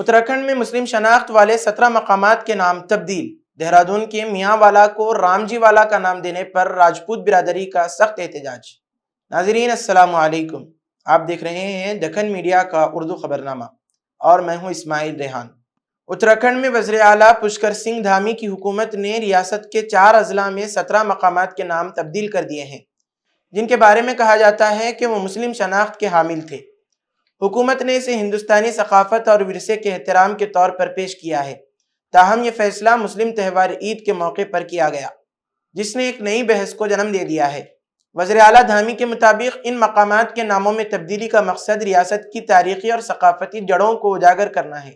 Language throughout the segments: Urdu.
اتراکھنڈ میں مسلم شناخت والے 17 مقامات کے نام تبدیل۔ دہرادون کے میاں والا کو رام جی والا کا نام دینے پر راجپوت برادری کا سخت احتجاج۔ ناظرین السلام علیکم، آپ دیکھ رہے ہیں دکن میڈیا کا اردو خبرنامہ اور میں ہوں اسماعیل ریحان۔ اتراکھنڈ میں وزیر اعلیٰ پشکر سنگھ دھامی کی حکومت نے ریاست کے 4 اضلاع میں 17 مقامات کے نام تبدیل کر دیے ہیں، جن کے بارے میں کہا جاتا ہے کہ وہ مسلم شناخت کے حامل تھے۔ حکومت نے اسے ہندوستانی ثقافت اور ورثے کے احترام کے طور پر پیش کیا ہے، تاہم یہ فیصلہ مسلم تہوار عید کے موقع پر کیا گیا، جس نے ایک نئی بحث کو جنم دے دیا ہے۔ وزیر اعلیٰ دھامی کے مطابق ان مقامات کے ناموں میں تبدیلی کا مقصد ریاست کی تاریخی اور ثقافتی جڑوں کو اجاگر کرنا ہے۔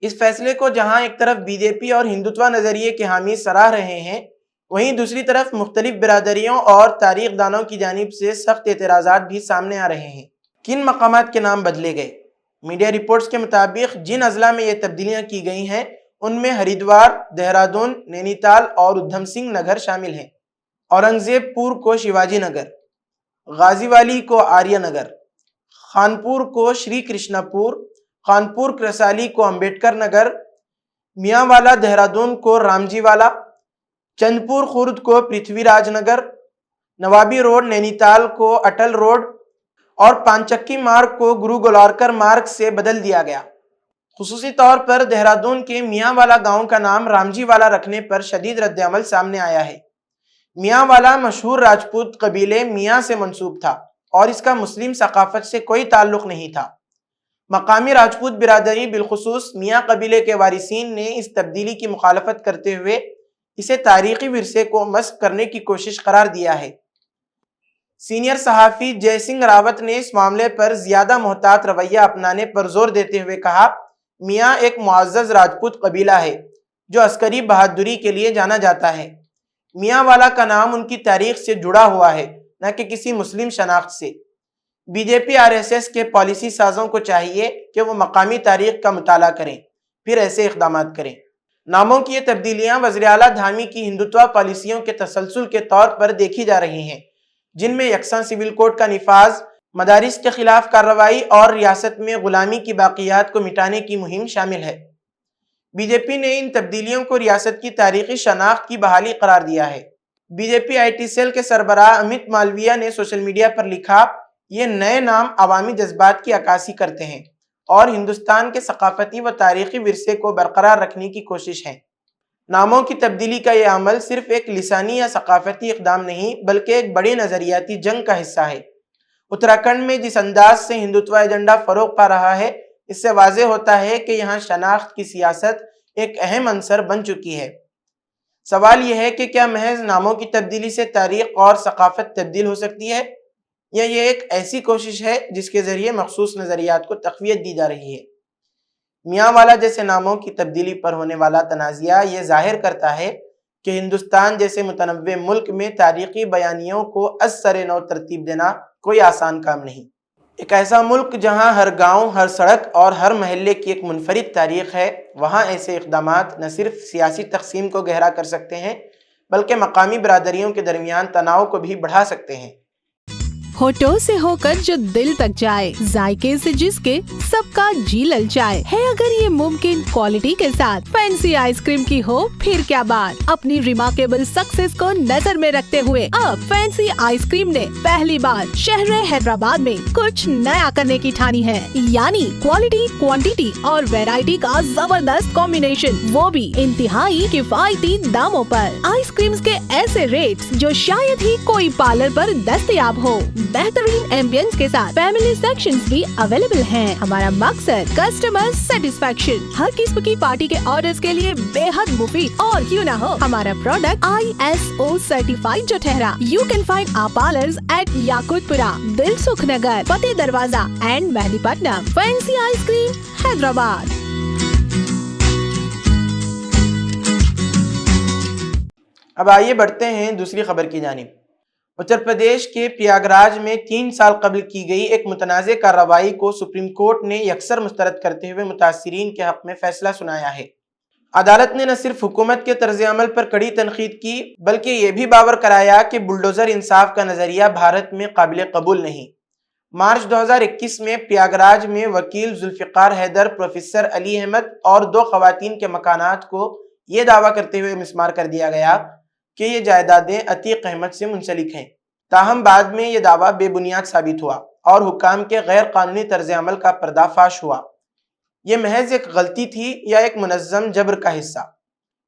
اس فیصلے کو جہاں ایک طرف بی جے پی اور ہندوتوا نظریے کے حامی سراہ رہے ہیں، وہیں دوسری طرف مختلف برادریوں اور تاریخ دانوں کی جانب سے سخت اعتراضات بھی سامنے آ رہے ہیں۔ کن مقامات کے نام بدلے گئے؟ میڈیا رپورٹس کے مطابق جن اضلاع میں یہ تبدیلیاں کی گئی ہیں ان میں ہریدوار، دہرادون، نینی تال اور ادھم سنگھ نگر شامل ہیں۔ اورنگزیب پور کو شیواجی نگر، غازی والی کو آریہ نگر، خانپور کو شری کرشنا پور، خانپور کرسالی کو امبیڈکر نگر، میاں والا دہرادون کو رام جی والا، چند پور خورد کو پرتھوی راج نگر، نوابی روڈ نینی تال کو اٹل روڈ اور پانچکی مارگ کو گرو گولارکر مارگ سے بدل دیا گیا۔ خصوصی طور پر دہرادون کے میاں والا گاؤں کا نام رام جی والا رکھنے پر شدید رد عمل سامنے آیا ہے۔ میاں والا مشہور راجپوت قبیلے میاں سے منسوب تھا اور اس کا مسلم ثقافت سے کوئی تعلق نہیں تھا۔ مقامی راجپوت برادری بالخصوص میاں قبیلے کے وارثین نے اس تبدیلی کی مخالفت کرتے ہوئے اسے تاریخی ورثے کو مسخ کرنے کی کوشش قرار دیا ہے۔ سینئر صحافی جے سنگھ راوت نے اس معاملے پر زیادہ محتاط رویہ اپنانے پر زور دیتے ہوئے کہا، میاں ایک معزز راجپوت قبیلہ ہے جو عسکری بہادری کے لیے جانا جاتا ہے۔ میاں والا کا نام ان کی تاریخ سے جڑا ہوا ہے، نہ کہ کسی مسلم شناخت سے۔ بی جے پی RSS کے پالیسی سازوں کو چاہیے کہ وہ مقامی تاریخ کا مطالعہ کریں، پھر ایسے اقدامات کریں۔ ناموں کی یہ تبدیلیاں وزیر اعلیٰ دھامی کی ہندوتوا پالیسیوں کے تسلسل کے طور پر دیکھی جا رہی ہیں، جن میں یکساں سول کوڈ کا نفاذ، مدارس کے خلاف کارروائی اور ریاست میں غلامی کی باقیات کو مٹانے کی مہم شامل ہے۔ بی جے پی نے ان تبدیلیوں کو ریاست کی تاریخی شناخت کی بحالی قرار دیا ہے۔ B J P IT cell کے سربراہ امیت مالویہ نے سوشل میڈیا پر لکھا، یہ نئے نام عوامی جذبات کی عکاسی کرتے ہیں اور ہندوستان کے ثقافتی و تاریخی ورثے کو برقرار رکھنے کی کوشش ہے۔ ناموں کی تبدیلی کا یہ عمل صرف ایک لسانی یا ثقافتی اقدام نہیں بلکہ ایک بڑی نظریاتی جنگ کا حصہ ہے۔ اتراکھنڈ میں جس انداز سے ہندوتوا ایجنڈا فروغ پا رہا ہے، اس سے واضح ہوتا ہے کہ یہاں شناخت کی سیاست ایک اہم عنصر بن چکی ہے۔ سوال یہ ہے کہ کیا محض ناموں کی تبدیلی سے تاریخ اور ثقافت تبدیل ہو سکتی ہے، یا یہ ایک ایسی کوشش ہے جس کے ذریعے مخصوص نظریات کو تقویت دی جا رہی ہے؟ میاں والا جیسے ناموں کی تبدیلی پر ہونے والا تنازعہ یہ ظاہر کرتا ہے کہ ہندوستان جیسے متنوع ملک میں تاریخی بیانیوں کو از سر نو ترتیب دینا کوئی آسان کام نہیں۔ ایک ایسا ملک جہاں ہر گاؤں، ہر سڑک اور ہر محلے کی ایک منفرد تاریخ ہے، وہاں ایسے اقدامات نہ صرف سیاسی تقسیم کو گہرا کر سکتے ہیں بلکہ مقامی برادریوں کے درمیان تناؤ کو بھی بڑھا سکتے ہیں۔ ہوٹوں سے ہو کر جو دل تک جائے، ذائقے سے جس کے سب کا جی للچائے ہے، اگر یہ ممکن کوالٹی کے ساتھ فینسی آئس کریم کی ہو پھر کیا بات۔ اپنی ریمارکیبل سکسیس کو نظر میں رکھتے ہوئے اب فینسی آئس کریم نے پہلی بار شہر حیدرآباد میں کچھ نیا کرنے کی ٹھانی ہے، یعنی کوالٹی، کوانٹیٹی اور ویرائٹی کا زبردست کمبینیشن، وہ بھی انتہائی کفایتی داموں پر۔ آئس کریمز کے ایسے ریٹس جو شاید ہی کوئی پارلر پر دستیاب ہو، بہترین ایمبینس کے ساتھ فیملی سیکشنز بھی اویلیبل ہیں۔ ہمارا مقصد کسٹمر سیٹسفیکشن، ہر قسم کی پارٹی کے آرڈرز کے لیے بے حد مفید، اور کیوں نہ ہو ہمارا پروڈکٹ ISO سرٹیفائڈ جو ٹھہرا۔ You can find our parlours at Yakutpura, Dilsukhnagar, Fateh Darwaza and Mehdipatnam. Fancy ice cream Hyderabad. اب آئیے بڑھتے ہیں دوسری خبر کی جانب۔ اتر پردیش کے پریاگراج میں 3 سال قبل کی گئی ایک متنازع کارروائی کو سپریم کورٹ نے یکسر مسترد کرتے ہوئے متاثرین کے حق میں فیصلہ سنایا ہے۔ عدالت نے نہ صرف حکومت کے طرز عمل پر کڑی تنقید کی بلکہ یہ بھی باور کرایا کہ بلڈوزر انصاف کا نظریہ بھارت میں قابل قبول نہیں۔ مارچ 2021 میں پریاگراج میں وکیل ذوالفقار حیدر، پروفیسر علی احمد اور 2 خواتین کے مکانات کو یہ دعویٰ کرتے ہوئے مسمار کر دیا گیا کہ یہ جائیدادیں عتیق احمد سے منسلک ہیں۔ تاہم بعد میں یہ دعویٰ بے بنیاد ثابت ہوا اور حکام کے غیر قانونی طرز عمل کا پردہ فاش ہوا۔ یہ محض ایک غلطی تھی یا ایک منظم جبر کا حصہ؟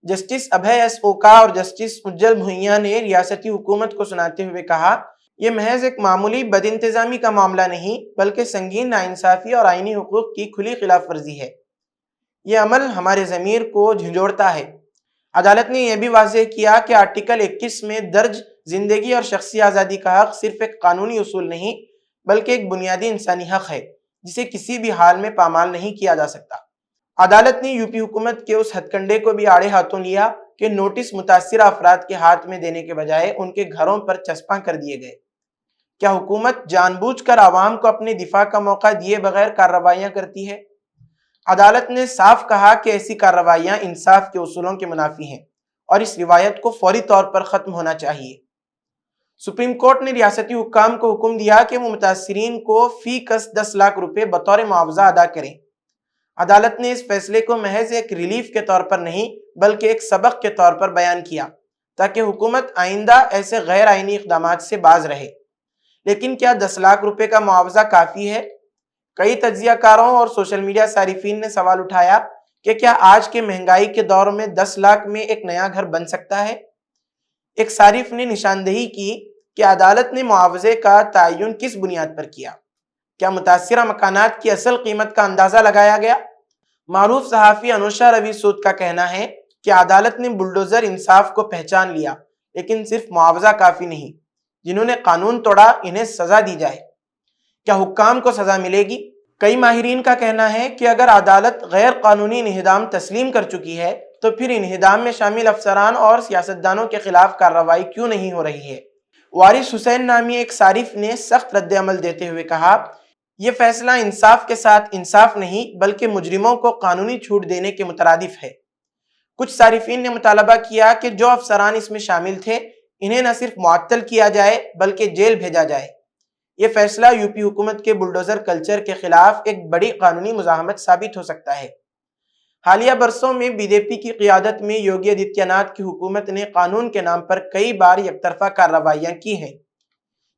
جسٹس ابھے ایس اوکا اور جسٹس اجل بھوئیاں نے ریاستی حکومت کو سناتے ہوئے کہا، یہ محض ایک معمولی بد انتظامی کا معاملہ نہیں بلکہ سنگین ناانصافی اور آئینی حقوق کی کھلی خلاف ورزی ہے۔ یہ عمل ہمارے ضمیر کو جھنجھوڑتا ہے۔ عدالت نے یہ بھی واضح کیا کہ آرٹیکل 21 میں درج زندگی اور شخصی آزادی کا حق صرف ایک قانونی اصول نہیں بلکہ ایک بنیادی انسانی حق ہے جسے کسی بھی حال میں پامال نہیں کیا جا سکتا۔ عدالت نے یو پی حکومت کے اس ہتھ کنڈے کو بھی آڑے ہاتھوں لیا کہ نوٹس متاثرہ افراد کے ہاتھ میں دینے کے بجائے ان کے گھروں پر چسپاں کر دیے گئے۔ کیا حکومت جان بوجھ کر عوام کو اپنے دفاع کا موقع دیے بغیر کارروائیاں کرتی ہے؟ عدالت نے صاف کہا کہ ایسی کارروائیاں انصاف کے اصولوں کے منافی ہیں اور اس روایت کو فوری طور پر ختم ہونا چاہیے۔ سپریم کورٹ نے ریاستی حکام کو حکم دیا کہ وہ متاثرین کو فی کس 10 لاکھ روپے بطور معاوضہ ادا کریں۔ عدالت نے اس فیصلے کو محض ایک ریلیف کے طور پر نہیں بلکہ ایک سبق کے طور پر بیان کیا تاکہ حکومت آئندہ ایسے غیر آئینی اقدامات سے باز رہے۔ لیکن کیا 10 لاکھ روپے کا معاوضہ کافی ہے؟ کئی تجزیہ کاروں اور سوشل میڈیا صارفین نے سوال اٹھایا کہ کیا آج کے مہنگائی کے دور میں 10 لاکھ میں ایک نیا گھر بن سکتا ہے؟ ایک صارف نے نشاندہی کی کہ عدالت نے معاوضے کا تعین کس بنیاد پر کیا؟ کیا متاثرہ مکانات کی اصل قیمت کا اندازہ لگایا گیا؟ معروف صحافی انوشا روی سود کا کہنا ہے کہ عدالت نے بلڈوزر انصاف کو پہچان لیا لیکن صرف معاوضہ کافی نہیں، جنہوں نے قانون توڑا انہیں سزا دی جائے۔ کیا حکام کو سزا ملے گی؟ کئی ماہرین کا کہنا ہے کہ اگر عدالت غیر قانونی انہدام تسلیم کر چکی ہے تو پھر انہدام میں شامل افسران اور سیاستدانوں کے خلاف کارروائی کیوں نہیں ہو رہی ہے؟ وارث حسین نامی ایک صارف نے سخت رد عمل دیتے ہوئے کہا، یہ فیصلہ انصاف کے ساتھ انصاف نہیں بلکہ مجرموں کو قانونی چھوٹ دینے کے مترادف ہے۔ کچھ صارفین نے مطالبہ کیا کہ جو افسران اس میں شامل تھے انہیں نہ صرف معطل کیا جائے بلکہ جیل بھیجا جائے۔ یہ فیصلہ یو پی حکومت کے بلڈوزر کلچر کے خلاف ایک بڑی قانونی مزاحمت ثابت ہو سکتا ہے۔ حالیہ برسوں میں بی جے پی کی قیادت میں یوگی آدتیہ ناتھ کی حکومت نے قانون کے نام پر کئی بار یک طرفہ کارروائیاں کی ہیں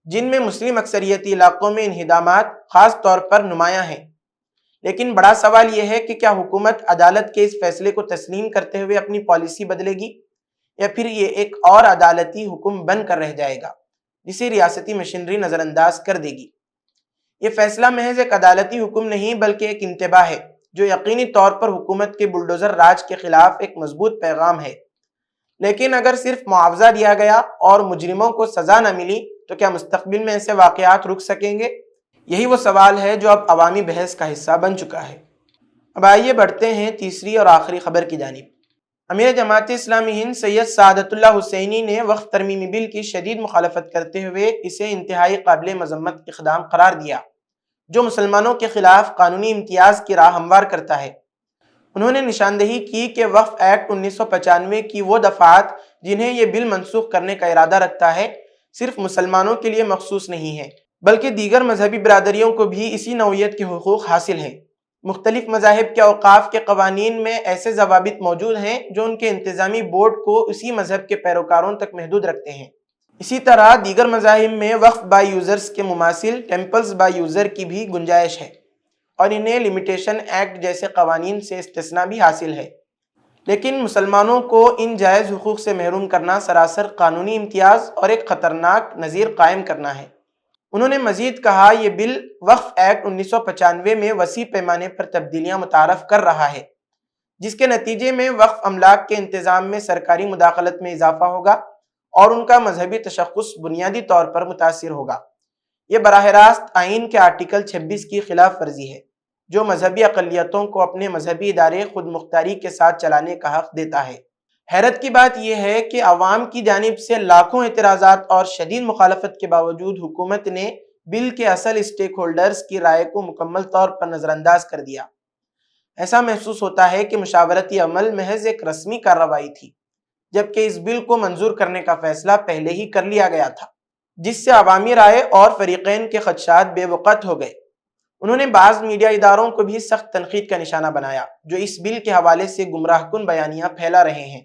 جن میں مسلم اکثریتی علاقوں میں انہدامات خاص طور پر نمایاں ہیں۔ لیکن بڑا سوال یہ ہے کہ کیا حکومت عدالت کے اس فیصلے کو تسلیم کرتے ہوئے اپنی پالیسی بدلے گی یا پھر یہ ایک اور عدالتی حکم بن کر رہ جائے گا جسے ریاستی مشینری نظر انداز کر دے گی؟ یہ فیصلہ محض ایک عدالتی حکم نہیں بلکہ ایک انتباہ ہے جو یقینی طور پر حکومت کے بلڈوزر راج کے خلاف ایک مضبوط پیغام ہے۔ لیکن اگر صرف معاوضہ دیا گیا اور مجرموں کو سزا نہ ملی تو کیا مستقبل میں ایسے واقعات رک سکیں گے؟ یہی وہ سوال ہے جو اب عوامی بحث کا حصہ بن چکا ہے۔ اب آئیے بڑھتے ہیں تیسری اور آخری خبر کی جانب۔ امیر جماعت اسلامی ہند سید سعادت اللہ حسینی نے وقف ترمیمی بل کی شدید مخالفت کرتے ہوئے اسے انتہائی قابل مذمت اقدام قرار دیا جو مسلمانوں کے خلاف قانونی امتیاز کی راہ ہموار کرتا ہے۔ انہوں نے نشاندہی کی کہ وقف ایکٹ 1995 کی وہ دفعات جنہیں یہ بل منسوخ کرنے کا ارادہ رکھتا ہے صرف مسلمانوں کے لیے مخصوص نہیں ہے بلکہ دیگر مذہبی برادریوں کو بھی اسی نوعیت کے حقوق حاصل ہیں۔ مختلف مذاہب کے اوقاف کے قوانین میں ایسے ضوابط موجود ہیں جو ان کے انتظامی بورڈ کو اسی مذہب کے پیروکاروں تک محدود رکھتے ہیں۔ اسی طرح دیگر مذاہب میں وقف بائی یوزرز کے مماثل ٹیمپلز بائی یوزر کی بھی گنجائش ہے اور انہیں لمیٹیشن ایکٹ جیسے قوانین سے استثناء بھی حاصل ہے۔ لیکن مسلمانوں کو ان جائز حقوق سے محروم کرنا سراسر قانونی امتیاز اور ایک خطرناک نظیر قائم کرنا ہے۔ انہوں نے مزید کہا، یہ بل وقف ایکٹ 1995 میں وسیع پیمانے پر تبدیلیاں متعارف کر رہا ہے جس کے نتیجے میں وقف املاک کے انتظام میں سرکاری مداخلت میں اضافہ ہوگا اور ان کا مذہبی تشخص بنیادی طور پر متاثر ہوگا۔ یہ براہ راست آئین کے آرٹیکل 26 کی خلاف ورزی ہے جو مذہبی اقلیتوں کو اپنے مذہبی ادارے خود مختاری کے ساتھ چلانے کا حق دیتا ہے۔ حیرت کی بات یہ ہے کہ عوام کی جانب سے لاکھوں اعتراضات اور شدید مخالفت کے باوجود حکومت نے بل کے اصل اسٹیک ہولڈرز کی رائے کو مکمل طور پر نظر انداز کر دیا۔ ایسا محسوس ہوتا ہے کہ مشاورتی عمل محض ایک رسمی کارروائی تھی جبکہ اس بل کو منظور کرنے کا فیصلہ پہلے ہی کر لیا گیا تھا۔ جس سے عوامی رائے اور فریقین کے خدشات بے وقت ہو گئے۔ انہوں نے بعض میڈیا اداروں کو بھی سخت تنقید کا نشانہ بنایا جو اس بل کے حوالے سے گمراہ کن بیانیاں پھیلا رہے ہیں۔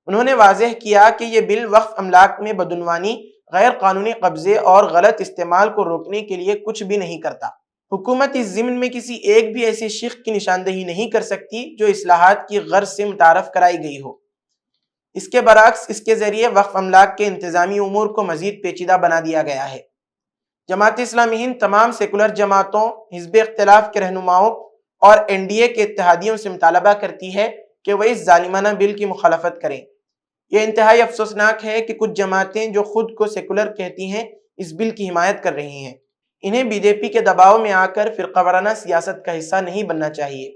انہوں نے واضح کیا کہ یہ بل وقف املاک میں بدعنوانی، غیر قانونی قبضے اور غلط استعمال کو روکنے کے لیے کچھ بھی نہیں کرتا۔ حکومت اس ضمن میں کسی ایک بھی ایسے شق کی نشاندہی نہیں کر سکتی جو اصلاحات کی غرض سے متعارف کرائی گئی ہو۔ اس کے برعکس اس کے ذریعے وقف املاک کے انتظامی امور کو مزید پیچیدہ بنا دیا گیا ہے۔ جماعت اسلامی ہند تمام سیکولر جماعتوں، حزب اختلاف کے رہنماؤں اور NDA کے اتحادیوں سے مطالبہ کرتی ہے کہ وہ اس ظالمانہ بل کی مخالفت کریں۔ یہ انتہائی افسوسناک ہے کہ کچھ جماعتیں جو خود کو سیکولر کہتی ہیں اس بل کی حمایت کر رہی ہیں۔ انہیں BJP کے دباؤ میں آ کر فرقہ وارانہ سیاست کا حصہ نہیں بننا چاہیے۔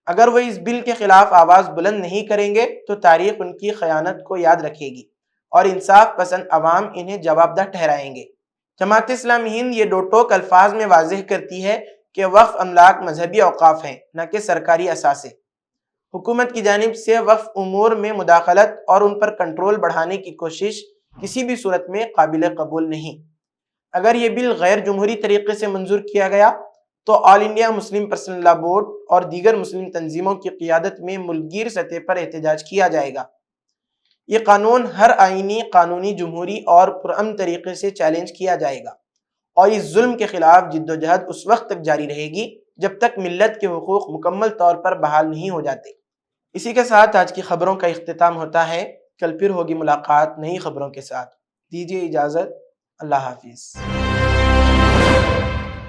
اگر وہ اس بل کے خلاف آواز بلند نہیں کریں گے تو تاریخ ان کی خیانت کو یاد رکھے گی اور انصاف پسند عوام انہیں جواب دہ ٹھہرائیں گے۔ جماعت اسلامی ہند یہ دو ٹوک الفاظ میں واضح کرتی ہے کہ وقف املاک مذہبی اوقاف ہیں، نہ کہ سرکاری اثاثے۔ حکومت کی جانب سے وقف امور میں مداخلت اور ان پر کنٹرول بڑھانے کی کوشش کسی بھی صورت میں قابل قبول نہیں۔ اگر یہ بل غیر جمہوری طریقے سے منظور کیا گیا تو آل انڈیا مسلم پرسنل لا بورڈ اور دیگر مسلم تنظیموں کی قیادت میں ملک گیر سطح پر احتجاج کیا جائے گا۔ یہ قانون ہر آئینی، قانونی، جمہوری اور پرامن طریقے سے چیلنج کیا جائے گا اور اس ظلم کے خلاف جدوجہد اس وقت تک جاری رہے گی جب تک ملت کے حقوق مکمل طور پر بحال نہیں ہو جاتے۔ اسی کے ساتھ آج کی خبروں کا اختتام ہوتا ہے۔ کل پھر ہوگی ملاقات نئی خبروں کے ساتھ۔ دیجیے اجازت۔ اللہ حافظ۔